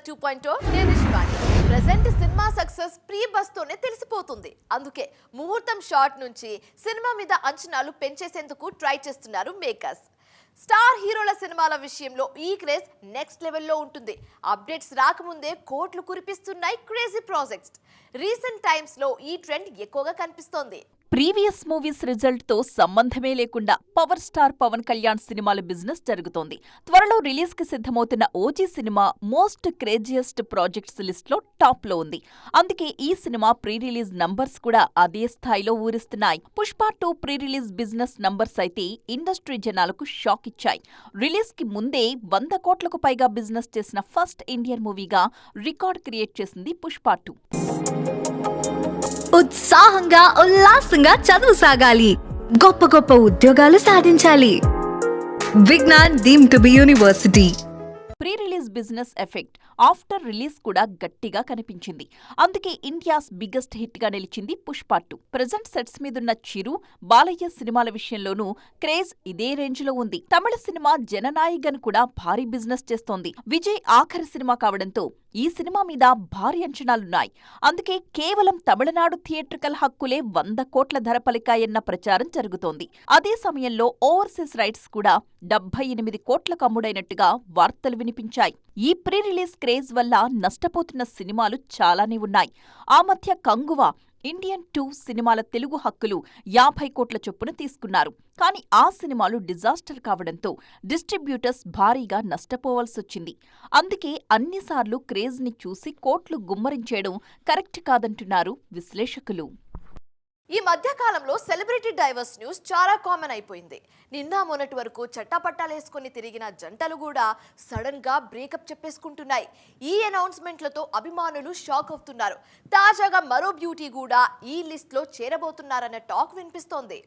2.0 నేను Shivani. Present cinema success free bus తోనే తెలిసిపోతుంది. అందుకే ముహూర్తం షాట్ నుంచి సినిమా మీద అంచనాలు పెంచేసేందుకు ట్రై చేస్తున్నారు మేకర్స్. స్టార్ హీరోల సినిమాల విషయంలో ఈ క్రేజ్ నెక్స్ట్ లెవెల్లో ఉంటుంది. అప్డేట్స్ రాకముందే కోట్లు కురిపిస్తున్నాయి క్రేజీ ప్రాజెక్ట్స్. రీసెంట్ టైమ్స్ లో ఈ ట్రెండ్ ఎక్కువగా కనిపిస్తోంది. ప్రీవియస్ మూవీస్ రిజల్ట్ తో సంబంధమే లేకుండా పవర్ స్టార్ పవన్ కళ్యాణ్ సినిమాల బిజినెస్ జరుగుతోంది. త్వరలో రిలీజ్ కి సిద్ధమవుతున్న OG cinema most craziest projects list లో టాప్ లో ఉంది. అందుకే ఈ సినిమా ప్రీ రిలీజ్ నంబర్స్ కూడా అదే స్థాయిలో ఊరిస్తున్నాయి. Pushpa 2 pre release business numbers అయితే ఇండస్ట్రీ జనాలకు షాక్ ఇచ్చాయి. రిలీజ్ కి ముందే 100 కోట్లకు పైగా బిజినెస్ చేసిన ఫస్ట్ ఇండియన్ మూవీగా రికార్డ్ క్రియేట్ చేసింది పుష్ప 2. ఉత్సాహంగా ఉల్లాసంగా చదువు సాగాలి, గొప్ప గొప్ప ఉద్యోగాలు సాధించాలి. Vignan deemed to be university. Pre release business effect after release కూడా గట్టిగా కనిపించింది. అందుకే ఇండియాస్ బిగ్గెస్ట్ హిట్ గా నిలిచింది పుష్ప 2. ప్రెజెంట్ సెట్స్ మీదున్న చిరు, బాలయ్య సినిమాల విషయంలోనూ క్రేజ్ ఇదే రేంజ్ లో ఉంది. తమిళ సినిమా జననాయగన్ కూడా భారీ బిజినెస్ చేస్తోంది. విజయ్ ఆఖరి సినిమా కావడంతో ఈ సినిమా మీద భారీ అంచనాలున్నాయి. అందుకే కేవలం తమిళనాడు థియేట్రికల్ హక్కులే 100 కోట్ల ధర పలికాయన్న ప్రచారం జరుగుతోంది. అదే సమయంలో ఓవర్సీస్ రైట్స్ కూడా 78 కోట్లకు అమ్ముడైనట్టుగా వార్తలు వినిపించాయి. ఈ ప్రీ రిలీజ్ క్రేజ్ వల్ల నష్టపోతున్న సినిమాలు చాలానే ఉన్నాయి. ఆ మధ్య కంగువ, ఇండియన్ 2 సినిమాల తెలుగు హక్కులు 50 కోట్ల చొప్పున తీసుకున్నారు. కానీ ఆ సినిమాలు డిజాస్టర్ కావడంతో డిస్ట్రిబ్యూటర్స్ భారీగా నష్టపోవాల్సొచ్చింది. అందుకే అన్నిసార్లు క్రేజ్ని చూసి కోట్లు గుమ్మరించేయడం కరెక్ట్ కాదంటున్నారు విశ్లేషకులు. ఈ మధ్య కాలంలో సెలబ్రిటీ డైవర్స్ న్యూస్ చాలా కామన్ అయిపోయింది. నిన్న మొన్నటి వరకు చట్టాపట్టాలేసుకుని తిరిగిన జంటలు కూడా సడన్ గా బ్రేకప్ చెప్పేసుకుంటున్నాయి. ఈ అనౌన్స్మెంట్లతో అభిమానులు షాక్ అవుతున్నారు. తాజాగా మరో బ్యూటీ కూడా ఈ లిస్ట్ లో చేరబోతున్నారన్న టాక్ వినిపిస్తోంది.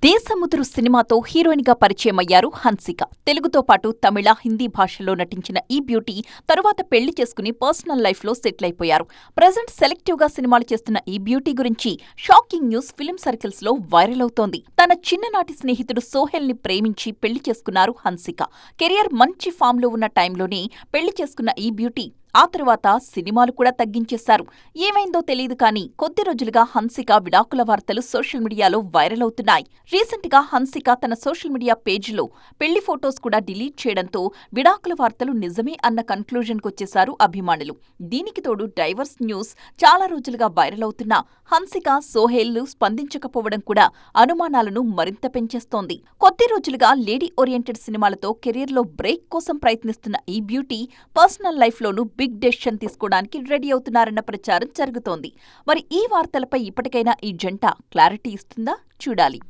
దేశముద్రు సినిమాతో హీరోయిన్ గా పరిచయమయ్యారు హన్సిక. తెలుగుతో పాటు తమిళ, హిందీ భాషల్లో నటించిన ఈ బ్యూటీ తరువాత పెళ్లి చేసుకుని పర్సనల్ లైఫ్ లో సెటిల్ అయిపోయారు. ప్రెజెంట్ సెలెక్టివ్ గా సినిమాలు చేస్తున్న ఈ బ్యూటీ గురించి షాకింగ్ న్యూస్ ఫిలిం సర్కిల్స్ లో వైరల్ అవుతోంది. తన చిన్ననాటి స్నేహితుడు సోహెల్ ని ప్రేమించి పెళ్లి చేసుకున్నారు హన్సిక. కెరియర్ మంచి ఫామ్ లో ఉన్న టైంలోనే పెళ్లి చేసుకున్న ఈ బ్యూటీ ఆ తరువాత సినిమాలు కూడా తగ్గించేశారు. ఏమైందో తెలియదు కానీ కొద్ది రోజులుగా హన్సిక విడాకుల వార్తలు సోషల్ మీడియాలో వైరల్ అవుతున్నాయి. రీసెంట్ గా హన్సిక తన సోషల్ మీడియా పేజ్లో పెళ్లి ఫొటోస్ కూడా డిలీట్ చేయడంతో విడాకుల వార్తలు నిజమే అన్న కన్క్లూజన్ కొచ్చేశారు అభిమానులు. దీనికి తోడు డైవర్స్ న్యూస్ చాలా రోజులుగా వైరల్ అవుతున్నా హన్సిక, సోహెల్ స్పందించకపోవడం కూడా అనుమానాలను మరింత పెంచేస్తోంది. కొద్ది రోజులుగా లేడీ ఓరియంటెడ్ సినిమాలతో కెరియర్లో బ్రేక్ కోసం ప్రయత్నిస్తున్న ఈ బ్యూటీ పర్సనల్ లైఫ్లోనూ బిగ్ డెసిషన్ తీసుకోవడానికి రెడీ అవుతున్నారన్న ప్రచారం జరుగుతోంది. మరి ఈ వార్తలపై ఇప్పటికైనా ఈ జంట క్లారిటీ ఇస్తుందా? చూడాలి.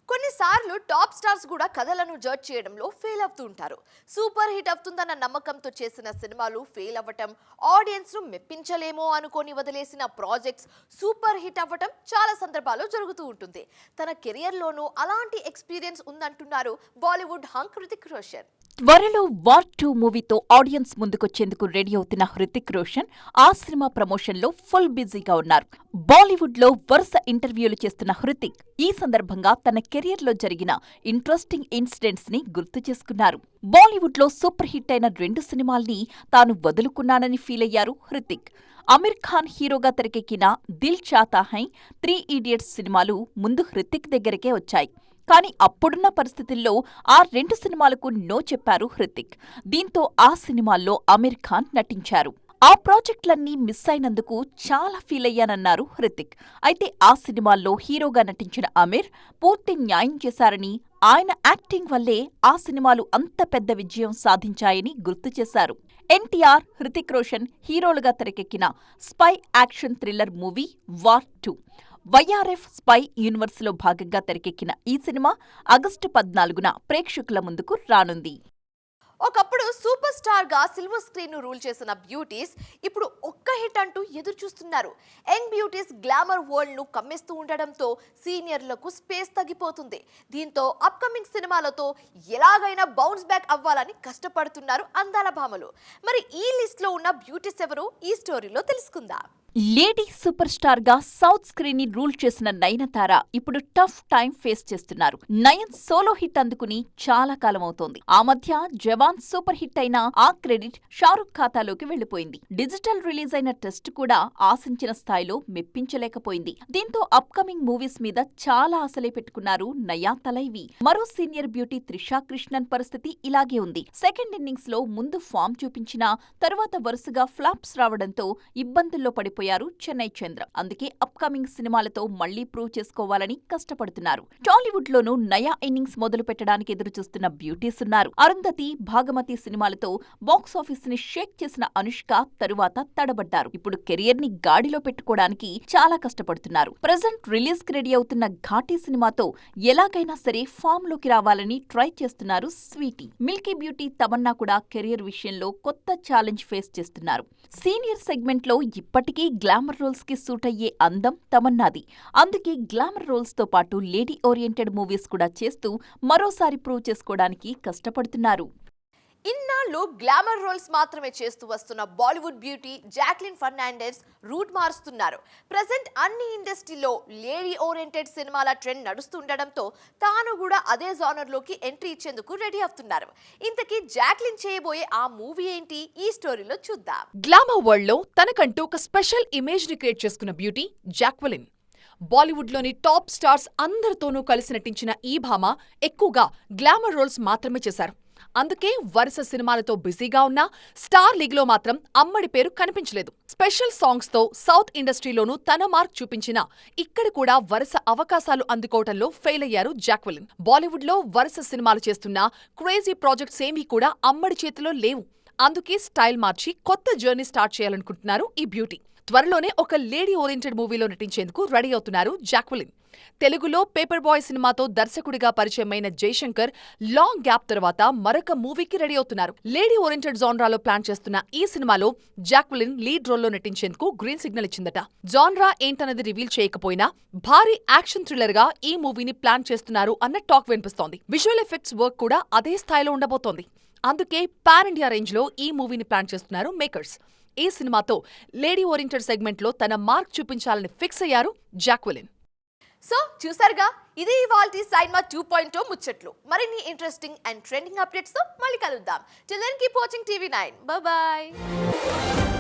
కొన్నిసార్లు టాప్ స్టార్స్ కూడా కథలను జడ్జ్ చేయడంలో ఫెయిల్ అవుతూ ఉంటారు. సూపర్ హిట్ అవుతుందన్న నమ్మకంతో చేసిన సినిమాలు ఫెయిల్ అవ్వటం, ఆడియన్స్ ను మెప్పించలేమో అనుకొని వదిలేసిన ప్రాజెక్ట్స్ సూపర్ హిట్ అవ్వటం చాలా సందర్భాల్లో జరుగుతూ ఉంటుంది. తన కెరియర్లోనూ అలాంటి ఎక్స్పీరియన్స్ ఉందంటున్నారు బాలీవుడ్ హంక్ హృతిక్ రోషన్. త్వరలో వార్ 2 మూవీతో ఆడియన్స్ ముందుకొచ్చేందుకు రెడీ అవుతున్న హృతిక్ రోషన్ ఆ సినిమా ప్రమోషన్లో ఫుల్ బిజీగా ఉన్నారు. బాలీవుడ్ లో వరుస ఇంటర్వ్యూలు చేస్తున్న హృతిక్ ఈ సందర్భంగా తన కెరియర్లో జరిగిన ఇంట్రెస్టింగ్ ఇన్సిడెంట్స్ ని గుర్తు చేసుకున్నారు. బాలీవుడ్ లో సూపర్ హిట్ అయిన 2 సినిమాల్ని తాను వదులుకున్నానని ఫీల్ అయ్యారు హృతిక్. అమీర్ ఖాన్ హీరోగా తెరకెక్కిన దిల్ చాతా హై, 3 ఇడియట్స్ సినిమాలు ముందు హృతిక్ దగ్గరకే వచ్చాయి. కానీ అప్పుడున్న పరిస్థితుల్లో ఆ 2 సినిమాలకు నో చెప్పారు హృతిక్. దీంతో ఆ సినిమాల్లో అమీర్ ఖాన్ నటించారు. ఆ ప్రాజెక్టులన్నీ మిస్ అయినందుకు చాలా ఫీల్ అయ్యానన్నారు హృతిక్. అయితే ఆ సినిమాల్లో హీరోగా నటించిన అమీర్ పూర్తి న్యాయం చేశారని, ఆయన యాక్టింగ్ వల్లే ఆ సినిమాలు అంత పెద్ద విజయం సాధించాయని గుర్తు చేశారు. ఎన్టీఆర్, హృతిక్ రోషన్ హీరోలుగా తెరకెక్కిన spy action thriller movie war 2. YRF spy యూనివర్స్లో భాగంగా తెరకెక్కిన ఈ సినిమా ఆగస్టు 14న ప్రేక్షకుల ముందుకు రానుంది. ఒకప్పుడు సూపర్ స్టార్ గా సిల్వర్ స్క్రీన్ ను రూల్ చేసిన బ్యూటీస్ ఇప్పుడు ఒక్క హిట్ అంటూ ఎదురు చూస్తున్నారు. యంగ్ బ్యూటీస్ గ్లామర్ వరల్డ్ ను కమ్మేస్తూ ఉండడంతో సీనియర్లకు స్పేస్ తగ్గిపోతుంది. దీంతో అప్కమింగ్ సినిమాలతో ఎలాగైనా బౌన్స్ బ్యాక్ అవ్వాలని కష్టపడుతున్నారు అందాల భామలు. మరి ఈ లిస్ట్ లో ఉన్న బ్యూటీస్ ఎవరు? ఈ స్టోరీలో తెలుసుకుందాం. లేడీ సూపర్ స్టార్ గా సౌత్ స్క్రీన్ ని రూల్ చేసిన నయనతార ఇప్పుడు టఫ్ టైం ఫేస్ చేస్తున్నారు. నయన్ సోలో హిట్ అందుకుని చాలా కాలం అవుతోంది. ఆ మధ్య జవాన్ సూపర్ హిట్ అయిన ఆ క్రెడిట్ షారుఖ్ ఖాతాలోకి వెళ్లిపోయింది. డిజిటల్ రిలీజ్ అయిన టెస్ట్ కూడా ఆశించిన స్థాయిలో మెప్పించలేకపోయింది. దీంతో అప్కమింగ్ మూవీస్ మీద చాలా ఆశలే పెట్టుకున్నారు నయా తలైవి. మరో సీనియర్ బ్యూటీ త్రిషా కృష్ణన్ పరిస్థితి ఇలాగే ఉంది. సెకండ్ ఇన్నింగ్స్ లో ముందు ఫామ్ చూపించినా తరువాత వరుసగా ఫ్లాప్స్ రావడంతో ఇబ్బందుల్లో పడిపోయారు చెన్నై చంద్ర. అందుకే అప్కమింగ్ సినిమాలతో మళ్లీ ప్రూవ్ చేసుకోవాలని కష్టపడుతున్నారు. టాలీవుడ్ లోనూ నయా ఇన్నింగ్స్ మొదలు పెట్టడానికి ఎదురు చూస్తున్న బ్యూటీస్ ఉన్నారు. అరుంధతి, భాగమతి సినిమాలతో బాక్సాఫీస్ ని షేక్ చేసిన అనుష్క తరువాత తడబడ్డారు. ఇప్పుడు కెరియర్ ని గాడిలో పెట్టుకోవడానికి చాలా కష్టపడుతున్నారు. ప్రెజెంట్ రిలీజ్ కి రెడీ అవుతున్న ఘాటీ సినిమాతో ఎలాగైనా సరే ఫామ్ లోకి రావాలని ట్రై చేస్తున్నారు స్వీటీ. మిల్కీ బ్యూటీ తమన్నా కూడా కెరియర్ విషయంలో కొత్త ఛాలెంజ్ ఫేస్ చేస్తున్నారు. సీనియర్ సెగ్మెంట్ లో ఇప్పటికీ గ్లామర్ రోల్స్ కి సూట్ అయ్యే అందం తమన్నాది. అందుకే గ్లామర్ రోల్స్ తో పాటు లేడీ ఓరియంటెడ్ మూవీస్ కూడా చేస్తూ మరోసారి ప్రూవ్ చేసుకోవడానికి కష్టపడుతున్నారు. ఇన్నాళ్ళు గ్లామర్ రోల్స్ మాత్రమే చేస్తూ వస్తున్న Bollywood beauty Jacqueline Fernandez route మారుస్తున్నారు. ప్రజెంట్ అన్ని ఇండస్ట్రీలో లేడీ ఓరియంటెడ్ సినిమాల ట్రెండ్ నడుస్తుండడంతో తాను కూడా అదే జానర్ లోకి ఎంట్రీ ఇచ్చేందుకు రెడీ అవుతున్నారు. ఇంతకీ జాక్లిన్ చేయబోయే ఆ మూవీ ఏంటి, ఈ స్టోరీలో చూద్దాం. గ్లామర్ వరల్డ్ లో తనకంటూ ఒక స్పెషల్ ఇమేజ్ ని క్రియేట్ చేసుకున్న బ్యూటీ జాక్వెలిన్. బాలీవుడ్లోని టాప్ స్టార్స్ అందరితోనూ కలిసి నటించిన ఈ భామ ఎక్కువగా గ్లామర్ రోల్స్ మాత్రమే చేశారు. అందుకే వరుస సినిమాలతో బిజీగా ఉన్న స్టార్ లీగ్ లో మాత్రం అమ్మడి పేరు కనిపించలేదు. స్పెషల్ సాంగ్స్ తో సౌత్ ఇండస్ట్రీలోనూ తన మార్క్ చూపించినా ఇక్కడ కూడా వరుస అవకాశాలు అందుకోవటంలో ఫెయిల్ అయ్యారు జాక్వెలిన్. బాలీవుడ్ లో వరుస సినిమాలు చేస్తున్న క్రేజీ ప్రాజెక్ట్స్ ఏమీ కూడా అమ్మడి చేతిలో లేవు. అందుకే స్టైల్ మార్చి కొత్త జర్నీ స్టార్ట్ చేయాలనుకుంటున్నారు ఈ బ్యూటీ. త్వరలోనే ఒక లేడీ ఓరియంటెడ్ మూవీలో నటించేందుకు రెడీ అవుతున్నారు జాక్వెలిన్. తెలుగులో పేపర్ బాయ్ సినిమాతో దర్శకుడిగా పరిచయమైన జయశంకర్ లాంగ్ గ్యాప్ తర్వాత మరొక మూవీకి రెడీ అవుతున్నారు. లేడీ ఓరియంటెడ్ జాన్రాలో ప్లాన్ చేస్తున్న ఈ సినిమాలో జాక్వెలిన్ లీడ్ రోల్లో నటించేందుకు గ్రీన్ సిగ్నల్ ఇచ్చిందట. జాన్రా ఏంటన్నది రివీల్ చేయకపోయినా భారీ యాక్షన్ థ్రిల్లర్ గా ఈ మూవీని ప్లాన్ చేస్తున్నారు అన్న టాక్ వినిపిస్తోంది. విజువల్ ఎఫెక్ట్స్ వర్క్ కూడా అదే స్థాయిలో ఉండబోతోంది. అందుకే పాన్ ఇండియా రేంజ్ లో ఈ మూవీని ప్లాన్ చేస్తున్నారు మేకర్స్. ఈ సినిమాతో లేడీ ఓరియంటెడ్ సెగ్మెంట్ లో తన మార్క్ చూపించాలని ఫిక్స్ అయ్యారు జాక్వెలిన్. సో చూసారుగా, ఇది ఇవాల్టి సైన్మా 2.0 ముచ్చట్లు. మరిన్ని ఇంట్రెస్టింగ్ అండ్ ట్రెండింగ్ అప్డేట్స్ తో మళ్ళీ కలుద్దాం. Till then keep watching TV9. Bye by.